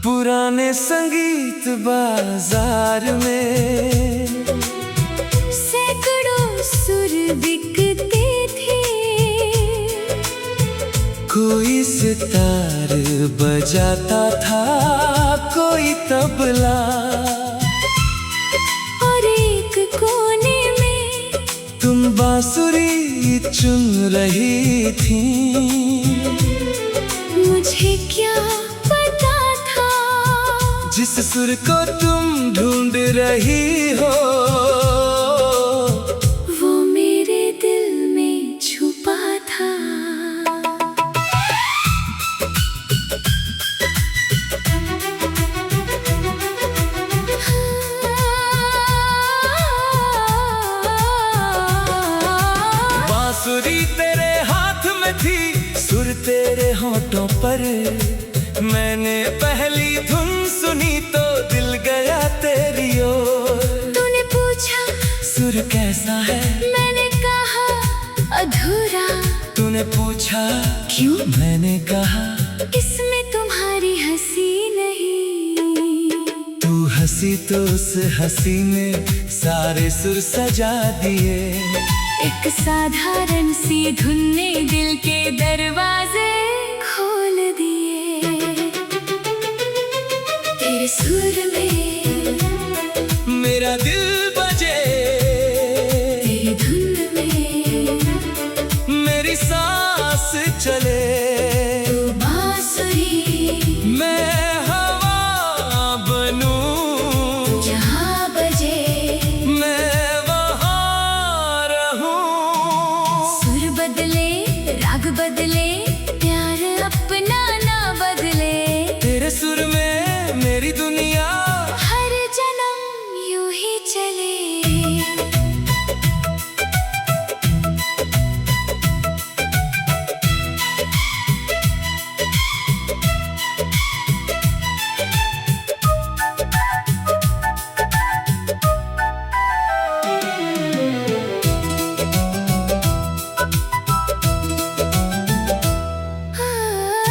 पुराने संगीत बाजार में सैकड़ों सुर बिकते थे। कोई सितार बजाता था, कोई तबला, और एक कोने में तुम बांसुरी चुन रही थी। मुझे क्या पता था जिस सुर को तुम ढूंढ रही हो वो मेरे दिल में छुपा था। बांसुरी तेरे हाथ में थी, सुर तेरे होठों पर। मैंने पहली धुन सुनी तो दिल गया तेरी ओर। तूने पूछा सुर कैसा है, मैंने कहा अधूरा। तूने पूछा क्यों, मैंने कहा इसमें तुम्हारी हंसी नहीं। तू हंसी तो उस हंसी ने सारे सुर सजा दिए। एक साधारण सी धुन ने दिल के दरवाजे खोल दिए। तेरे सुर में मेरा दिल बजे, तेरी धुन में मेरी सांस चले। तू बांसुरी, मैं हवा बनूं, जहाँ बजे मैं वहाँ रहूं। सुर बदले, राग बदले, प्यार अपना ना बदले। तेरे सुर में मेरी दुनिया हर जन्म यूं ही चले।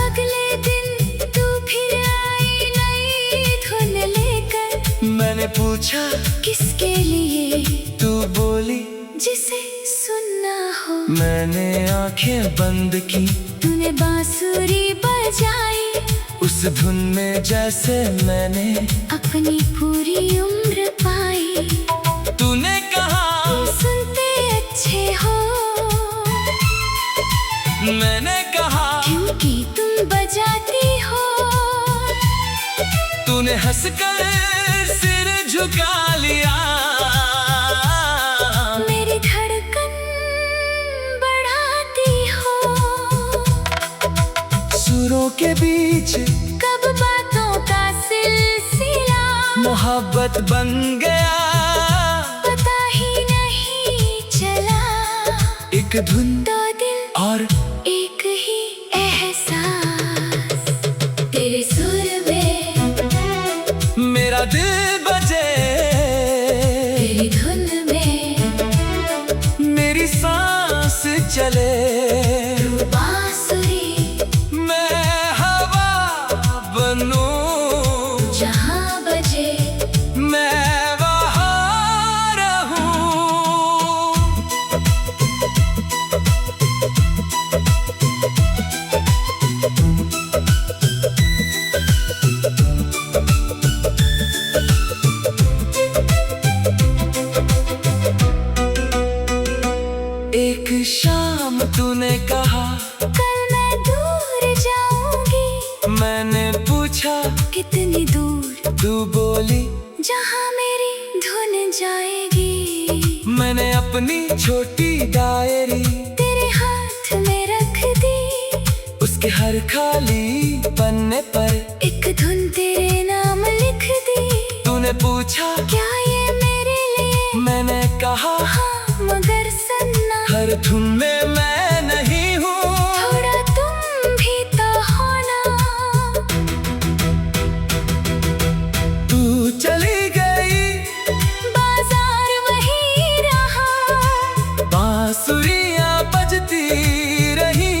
अगले दिन तू फिर आई नई धुन लेकर। मैंने पूछा किसके लिए, तू बोली जिसे सुनना हो। मैंने आंखें बंद की, तूने बांसुरी बजाई उस धुन में जैसे मैंने अपनी पूरी उम्र पाई। तूने कहा तुम सुनते अच्छे हो, मैंने कहा क्योंकि तुम बजाती हो। तूने हंसकर सिर झुका लिया। मेरी धड़कन बढ़ाती हो। सुरों के बीच कब बातों का सिलसिला मोहब्बत बन गया, पता ही नहीं चला। एक धुन दो दिल और एक ही एहसास। तेरे सुर में मेरा दिल बजे, तेरी धुन में मेरी सांस चले। तू बांसुरी, मैं हवा बनूं, जहाँ बजे मैं वहाँ रहूं। पूछा कितनी दूर, तू बोली जहाँ मेरी धुन जाएगी। मैंने अपनी छोटी डायरी तेरे हाथ में रख दी, उसके हर खाली पन्ने पर एक धुन तेरे नाम लिख दी। तूने पूछा क्या ये मेरे लिए? मैंने कहा हाँ मगर सुनना, हर धुन में मैं नहीं हूँ, थोड़ा तुम भी तो होना। तू चली गई, बाजार वही रहा, बांसुरियाँ बजती रही,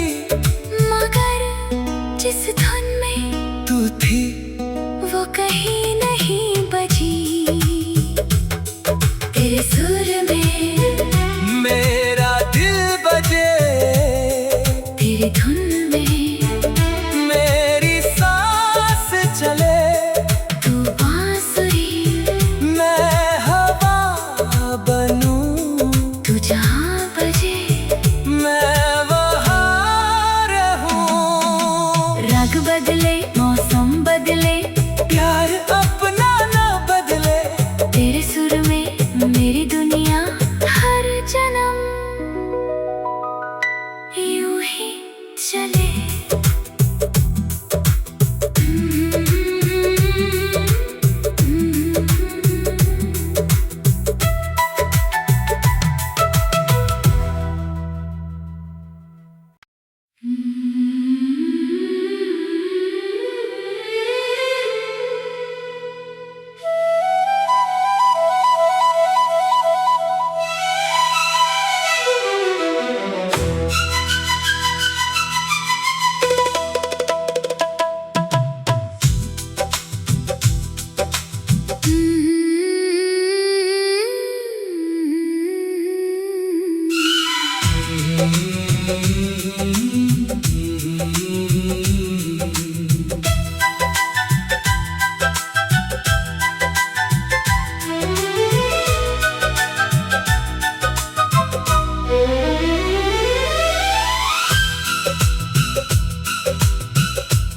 मगर जिस धुन में तू थी वो कहीं नहीं बजी। तेरे सुर में मेरा दिल बजे, तेरी धुन में मेरी सांस चले, तू बांसुरी, मैं हवा बनूं, तू जहाँ बजे मैं वहाँ रहूं। राग बदले, मौसम बदले, प्यार अपना ना बदले, तेरे सुर में मेरी दुनिया हर जन्म यूं ही चले।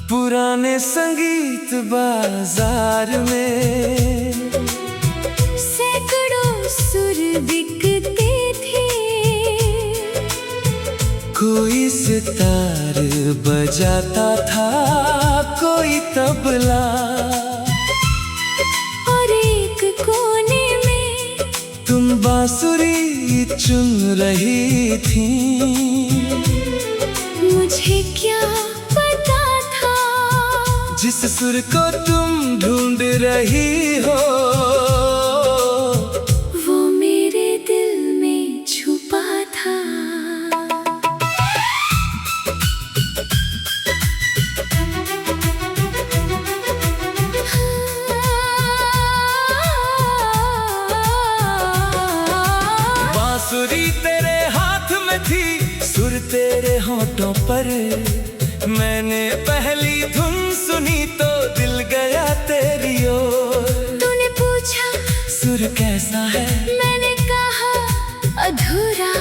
पुराने संगीत बाजार में सैकड़ों सुर बिकते थे, कोई सितार बजाता था, कोई तबला, और एक कोने में तुम बांसुरी चुन रही थी। मुझे क्या पता था, जिस सुर को तुम ढूंढ रही हो, वो मेरे दिल में छुपा था। बांसुरी तेरे हाथ में थी, सुर तेरे होठों पर, मैंने पहली धुन सुनी तो दिल गया तेरी ओर। तूने पूछा सुर कैसा है, मैंने कहा अधूरा।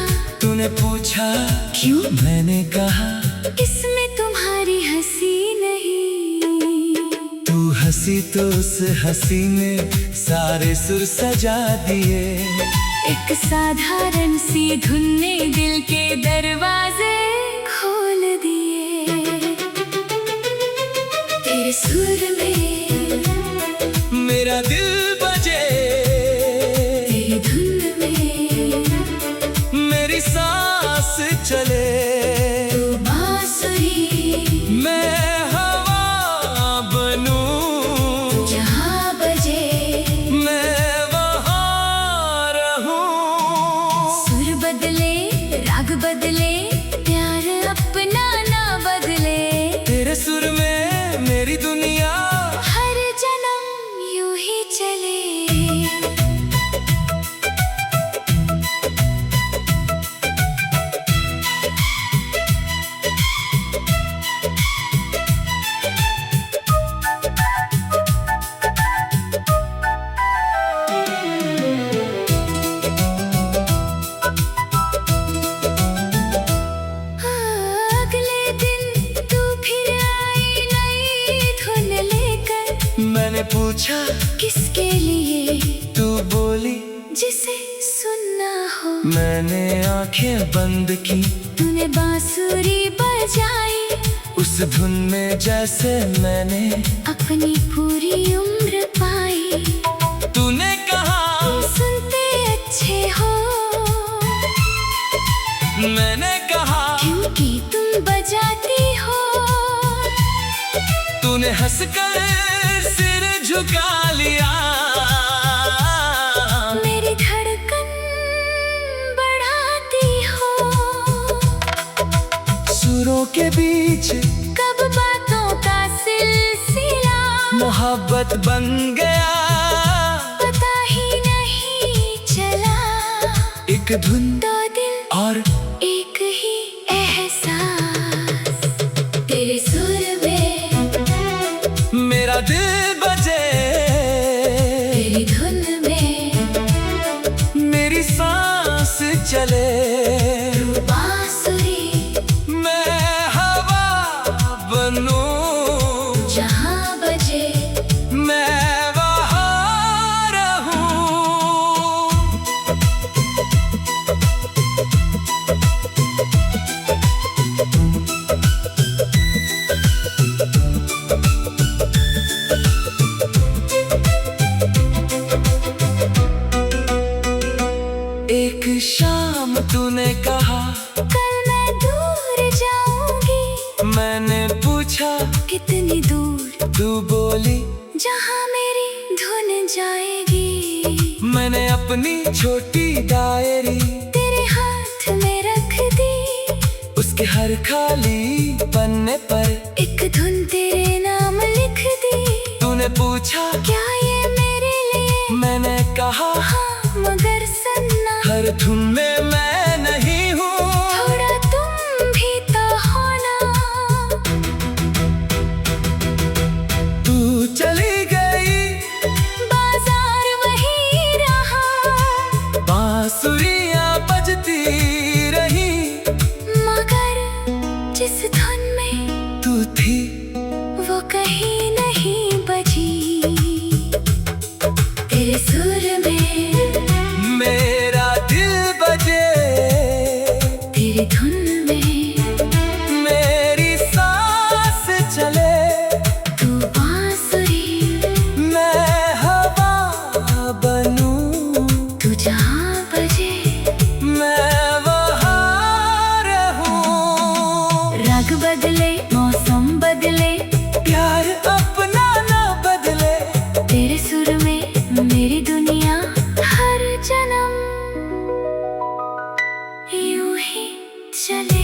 तूने पूछा क्यों, मैंने कहा इसमें तुम्हारी हंसी नहीं। तू हंसी तो उस हंसी ने सारे सुर सजा दिए। एक साधारण सी धुन ने दिल के दरवाजे खोल दिए। तेरे सुर में मेरा दिल बजे, तेरी धुन में मेरी सांस चले, तू बांसुरी, मैं हवा बनूं, जहाँ बजे मैं वहाँ रहूं। सुर बदले, राग बदले, प्यार अपना ना बदले, तेरे सुर में मेरी दुनिया हर जन्म यूं ही चले। पूछा किसके लिए? तू बोली जिसे सुनना हो। मैंने आंखें बंद की, तूने बांसुरी बजाई, उस धुन में जैसे मैंने अपनी पूरी उम्र पाई। तूने कहा तुम सुनते अच्छे हो, मैंने कहा क्योंकि तुम बजाती हो। तूने हंसकर सिर झुका लिया, मेरी धड़कन बढ़ाती हो। सुरों के बीच कब बातों का सिलसिला मोहब्बत बन गया, पता ही नहीं चला। एक धुन दो दिल और एक ही एहसास, तेरे सुर में मेरा दिल बजे, तेरी धुन में मेरी सांस चले। तू बांसुरी, मैं हवा बनूं, जहाँ बजे मैं वहाँ रहूं। एक शाम तूने कहा कल मैं दूर जाऊंगी। मैंने पूछा कितनी दूर? तू बोली जहाँ मेरी धुन जाएगी। मैंने अपनी छोटी डायरी तेरे हाथ में रख दी, उसके हर खाली पन्ने पर एक धुन तेरे नाम लिख दी। तूने पूछा क्या ये मेरे लिए? मैंने कहा हाँ मगर सुनना, हर धुन में मैं नहीं हूँ, थोड़ा तुम भी तो होना। तू चली गई, बाजार वही रहा, बांसुरियाँ बजती रही, मगर जिस धुन में तू थी वो कहीं नहीं बजी। तेरे सुर में मेरा दिल बजे, तेरी धुन में मेरी सांस चले। तू बांसुरी, मैं हवा बनूं, तू जहाँ बजे मैं वहाँ रहूं। राग बदले मौसम बदले, प्यार अपना ना बदले, तेरे सुर में मेरी दुनिया हर जन्म यूं ही चले।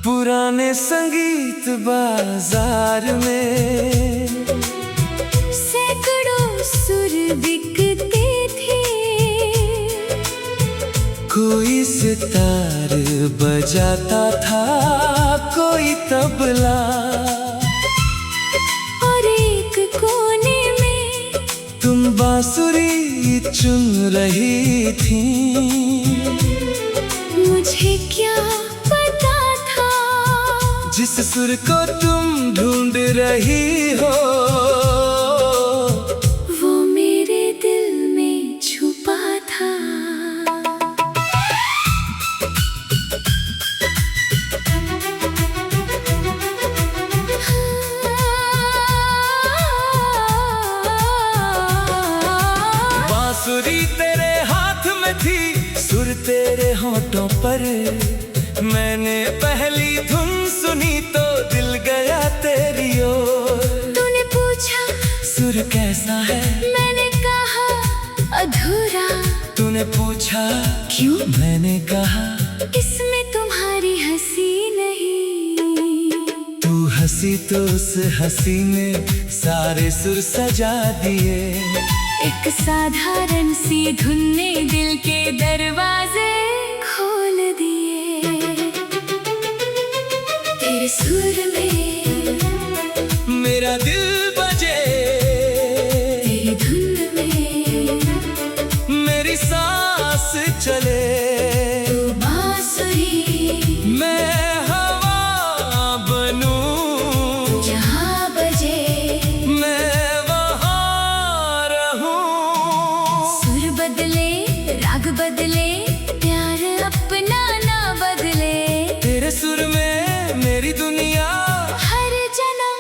पुराने संगीत बाजार में सैकड़ों सुर बिकते थे, कोई सितार बजाता था, कोई तबला, और एक कोने में तुम बांसुरी चुन रही थी। मुझे क्या पता था, जिस सुर को तुम ढूंढ रही हो, वो मेरे दिल में छुपा था। पर। मैंने पहली धुन सुनी तो दिल गया तेरी ओर। तूने पूछा सुर कैसा है, मैंने कहा अधूरा। तूने पूछा क्यों, मैंने कहा इसमें तुम्हारी हंसी नहीं। तू हंसी तो उस हंसी में सारे सुर सजा दिए। एक साधारण सी धुन ने दिल के दरवाजे खोल दिए। तेरे सुर में मेरा दिल बजे, तेरी धुन में मेरी सांस चले। तू बांसुरी, मैं हवा बनूं, जहाँ बजे मैं वहाँ रहूं। सुर बदले, राग बदले, प्यार अपना ना बदले। तेरे सुर में मेरी दुनिया हर जन्म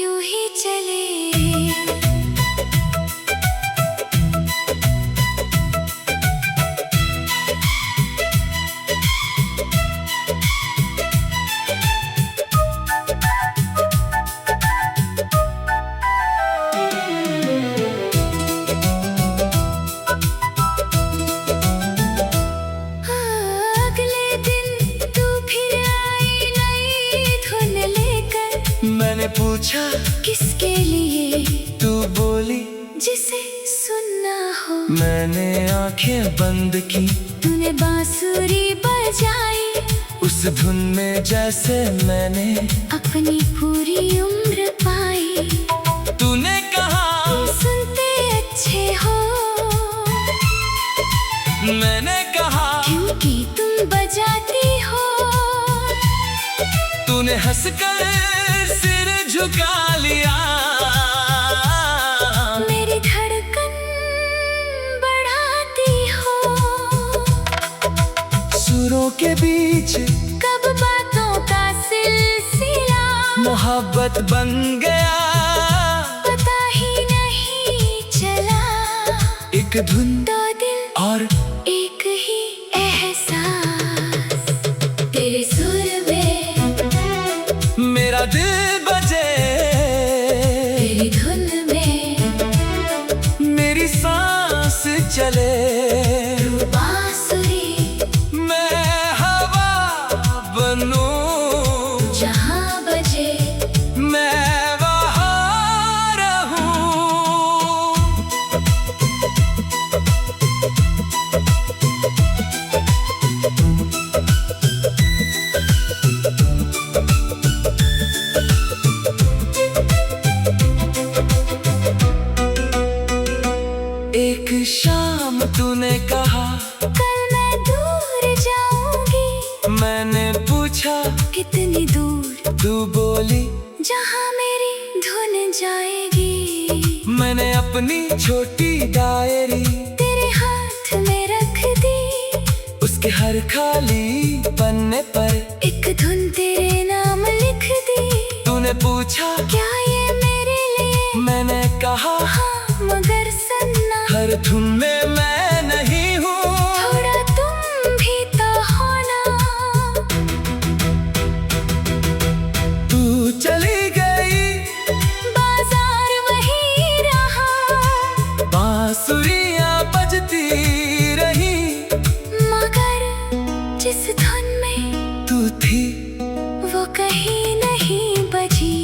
यूं ही चले। अगले दिन तू फिर आई नई धुन लेकर। मैंने पूछा किसके लिए, तू बोली जिसे सुनना हो। मैंने आंखें बंद की, तूने बांसुरी बजाई। उस धुन में जैसे मैंने अपनी पूरी उम्र पाई। तूने कहा तुम सुनते अच्छे हो, मैंने कहा क्योंकि तुम बजाती हो। तूने हंसकर सिर झुका लिया। मेरी धड़कन बढ़ाती हो। सुरों के बीच कब बातों का सिलसिला मोहब्बत बन गया। पता ही नहीं चला। एक धुन दो दिल और एक ही एहसास। तेरे सुर में मेरा दिल बजे, तेरी धुन में मेरी सांस चले। तू बांसुरी, मैं हवा बनूं, जहाँ बजे मैं वहाँ रहूं। एक शाम तूने कहा कल मैं दूर जाऊंगी। मैंने पूछा कितनी दूर, तू बोली जहाँ मेरी धुन जाएगी। मैंने अपनी छोटी डायरी तेरे हाथ में रख दी। उसके हर खाली पन्ने पर एक धुन तेरे नाम लिख दी। तूने पूछा क्या ये मेरे लिए, मैंने कहा हाँ मगर सुनना। हर धुन में मैं नहीं हूँ। थोड़ा तुम भी तो होना। तू चली गई, बाजार वही रहा। बांसुरियाँ बजती रही, मगर जिस धुन में तू थी वो कहीं नहीं बजी।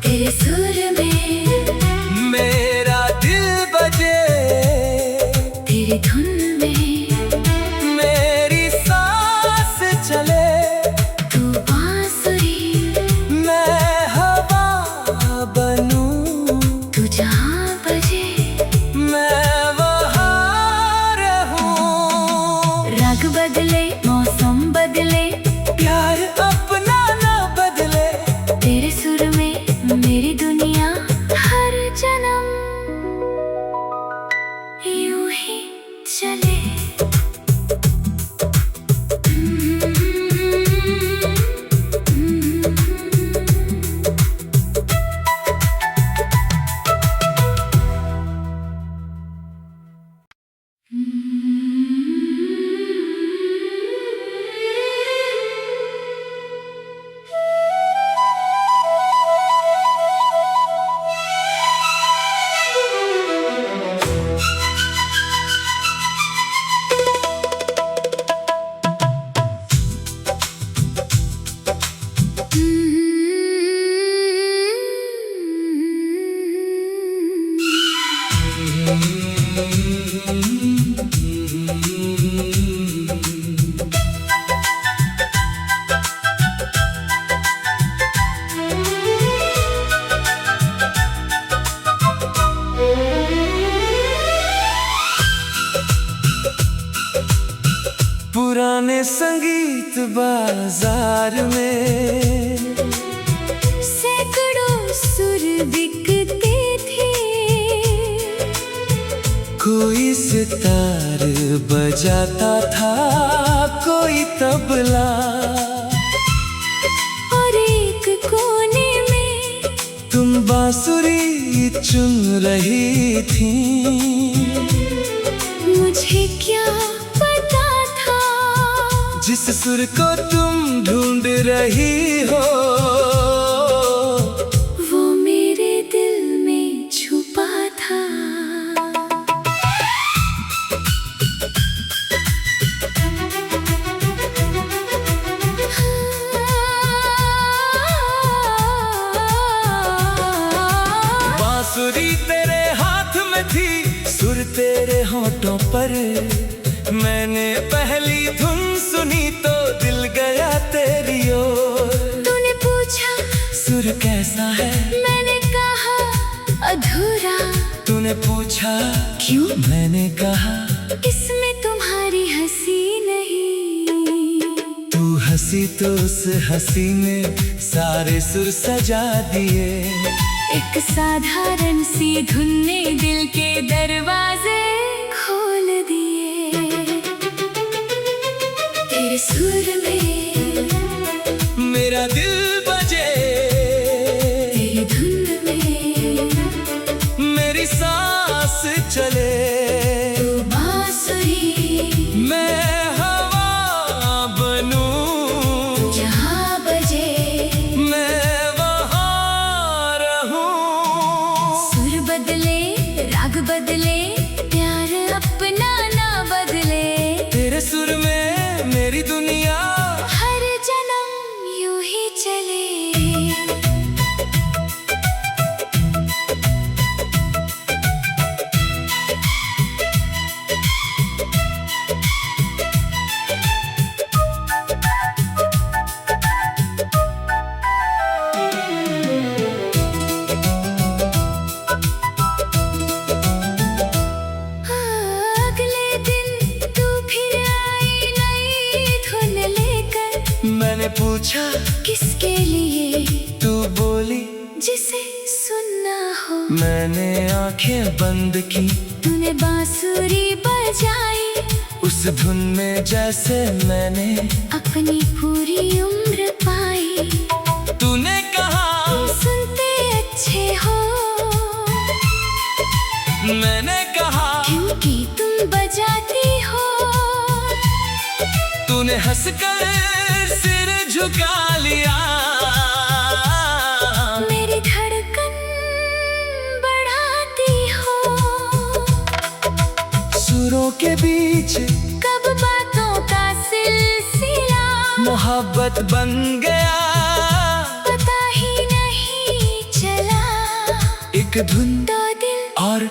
तेरे सुर में मेरा दिल बजे। संगीत बाजार में, सैकड़ों सुर बिकते थे। कोई सितार बजाता था, कोई तबला, और एक कोने में तुम बांसुरी चुन रही थी। मुझे क्या पता था, जिस सुर को तुम ढूंढ रही हो, वो मेरे दिल में छुपा था। बांसुरी तेरे हाथ में थी, सुर तेरे होठों पर। मैंने पहली धुन सुनी तो दिल गया तेरी ओर। तूने पूछा सुर कैसा है, मैंने कहा अधूरा। तूने पूछा क्यों, मैंने कहा इसमें तुम्हारी हंसी नहीं। तू हंसी तो उस हंसी ने सारे सुर सजा दिए। एक साधारण सी धुन ने दिल के दरवाजे खोल दिए। तेरे सुर में मेरा दिल बजे, तेरी धुन में मेरी सांस चले। तू बांसुरी, मैं हवा बनूं, जहाँ बजे मैं वहाँ रहूं। सुर बदले, राग बदले, प्यार अपना ना बदले। तेरे सुर में मेरी दुनिया हर जन्म यूं ही चले। अगले दिन तू फिर आई नई धुन लेकर। मैंने पूछा किसके लिए, तू बोली जिसे सुनना हो। मैंने आंखें बंद की, तूने बांसुरी बजाई, उस धुन में जैसे मैंने अपनी पूरी उम्र पाई। तूने कहा तुम सुनते अच्छे हो, मैंने कहा क्योंकि तुम बजाती हो। तूने हंसकर सिर झुका लिया। मेरी धड़कन बढ़ाती हो। सुरों के बीच कब बातों का सिलसिला मोहब्बत बन गया, पता ही नहीं चला। एक धुन तो दिल और